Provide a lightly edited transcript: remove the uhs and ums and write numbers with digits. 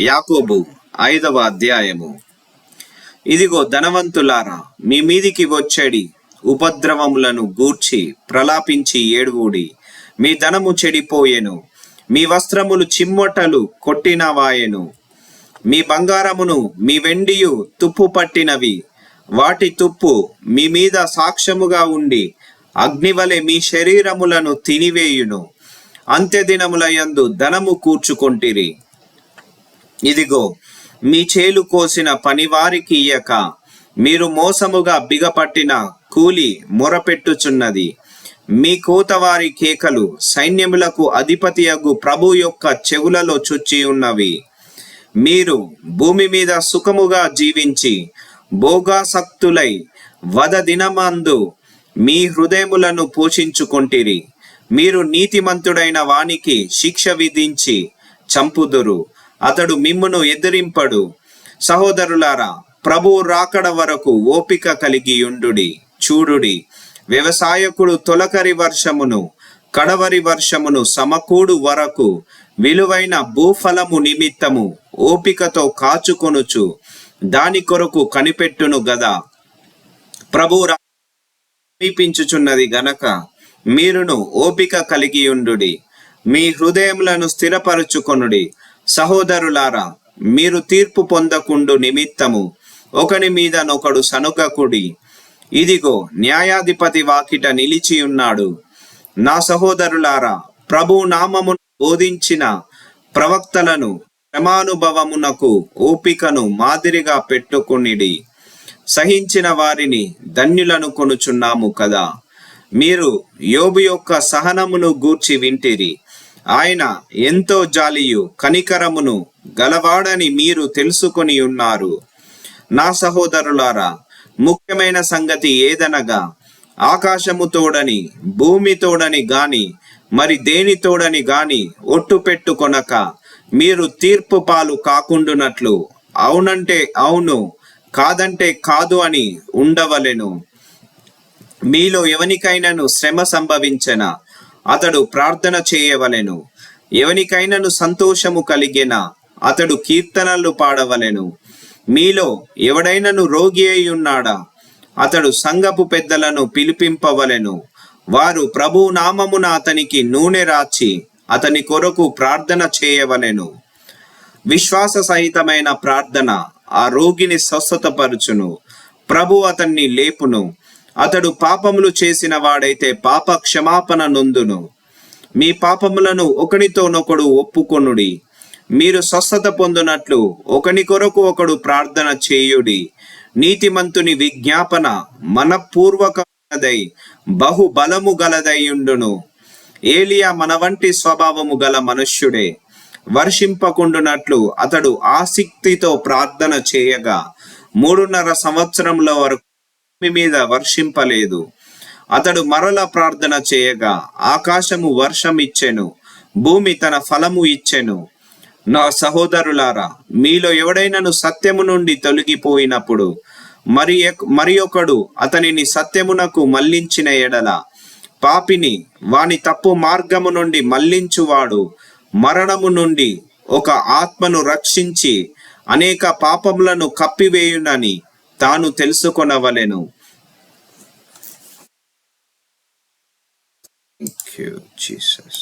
యాకోబు 5వ అధ్యాయము. ఇదిగో ధనవంతులారా, మీ మీదికి వచ్చేడి ఉపద్రవములను గూర్చి ప్రలాపించి ఏడువుడి. మీ ధనము చెడిపోయెను, మీ వస్త్రములు చిమ్మొటలు కొట్టినవాయెను. మీ బంగారమును మీ వెండియు తుప్పు పట్టినవి. వాటి తుప్పు మీ మీద సాక్ష్యముగా ఉండి అగ్నివలె మీ శరీరములను తినివేయును. అంత్యదినములయందు ధనము కూర్చుకొంటిరి. ఇదిగో, మీ చేలు కోసిన పనివారికి ఇయ్యక మీరు మోసముగా బిగపట్టిన కూలి మొరపెట్టుచున్నది. మీ కోతవారి కేకలు సైన్యములకు అధిపతియగు ప్రభు యొక్క చెవులలో చుచ్చి ఉన్నవి. మీరు భూమి మీద సుఖముగా జీవించి భోగాసక్తులై వద దినమందు మీ హృదయములను పోషించుకొంటిరి. మీరు నీతిమంతుడైన వానికి శిక్ష విధించి చంపుదురు, అతడు మిమ్మును ఎదిరింపడు. సహోదరులారా, ప్రభువు రాకడ వరకు ఓపిక కలిగి యుండుడి. చూడుడి, వ్యవసాయకుడు తొలకరి వర్షమును కడవరి వర్షమును సమకూడు వరకు విలువైన భూఫలము నిమిత్తము ఓపికతో కాచుకొనుచు దాని కొరకు కనిపెట్టును గదా. ప్రభువు సమీపించుచున్నది గనక మీరును ఓపిక కలిగియుండుడి. మీ హృదయములను స్థిరపరచుకొనుడి. సహోదరులారా, మీరు తీర్పు పొందకుండు నిమిత్తము ఒకని మీదనొకడు సనుగకుడి. ఇదిగో, న్యాయాధిపతి వాకిట నిలిచియున్నాడు. నా సహోదరులారా, ప్రభు నామమును బోధించిన ప్రవక్తలను శ్రమానుభవమునకు ఓపికను మాదిరిగా పెట్టుకొనిడి. సహించిన వారిని ధన్యులను కొనుచున్నాము కదా. మీరు యోబు యొక్క సహనమును గూర్చి వింటిరి. ఆయన ఎంతో జాలియు కనికరమును గలవాడని మీరు తెలుసుకొని ఉన్నారు. నా సహోదరులారా, ముఖ్యమైన సంగతి ఏదనగా, ఆకాశము తోడని భూమి తోడని గాని మరి దేని తోడని గాని ఒట్టు పెట్టుకొనక మీరు తీర్పు పాలు కాకుండునట్లు అవునంటే అవును, కాదంటే కాదు అని ఉండవలెను. మీలో ఎవనికైనాను శ్రమ సంభవించెనా అతడు ప్రార్థన చేయవలెను. ఎవనికైనాను సంతోషము కలిగెనా అతడు కీర్తనలు పాడవలెను. మీలో ఎవడైనను రోగి అయి ఉన్నాడా అతడు సంఘపు పెద్దలను పిలిపింపవలెను. వారు ప్రభు నామమున అతనికి నూనె రాచి అతని కొరకు ప్రార్థన చేయవలెను. విశ్వాస సహితమైన ప్రార్థన ఆ రోగిని స్వస్థతపరచును. ప్రభు అతన్ని లేపును. అతడు పాపములు చేసిన వాడైతే పాప క్షమాపణ నొందును. మీ పాపములను ఒకనితోనొకడు ఒప్పుకొనుడి. మీరు స్వస్థత పొందునట్లు ఒకని కొరకు ఒకడు ప్రార్థన చేయుడి. నీతిమంతుని విజ్ఞాపన మనపూర్వకమైనదై బహుబలము గలదైయుండును. ఏలియా మన వంటి స్వభావము గల మనుష్యుడే. వర్షింపకుండునట్లు అతడు ఆసక్తితో ప్రార్థన చేయగా 3.5 సంవత్సరముల వరకు భూమి మీద వర్షింపలేదు. అతడు మరల ప్రార్థన చేయగా ఆకాశము వర్షం ఇచ్చెను, భూమి తన ఫలము ఇచ్చెను. నా సహోదరులారా, మీలో ఎవడైనను సత్యము నుండి తొలగిపోయినప్పుడు మరి ఒకడు అతనిని సత్యమునకు మళ్లించిన ఎడల పాపిని వాని తప్పు మార్గము నుండి మళ్లించువాడు మరణము నుండి ఒక ఆత్మను రక్షించి అనేక పాపములను కప్పివేయునని తాను తెలుసుకొనవలెను. Thank you, Jesus.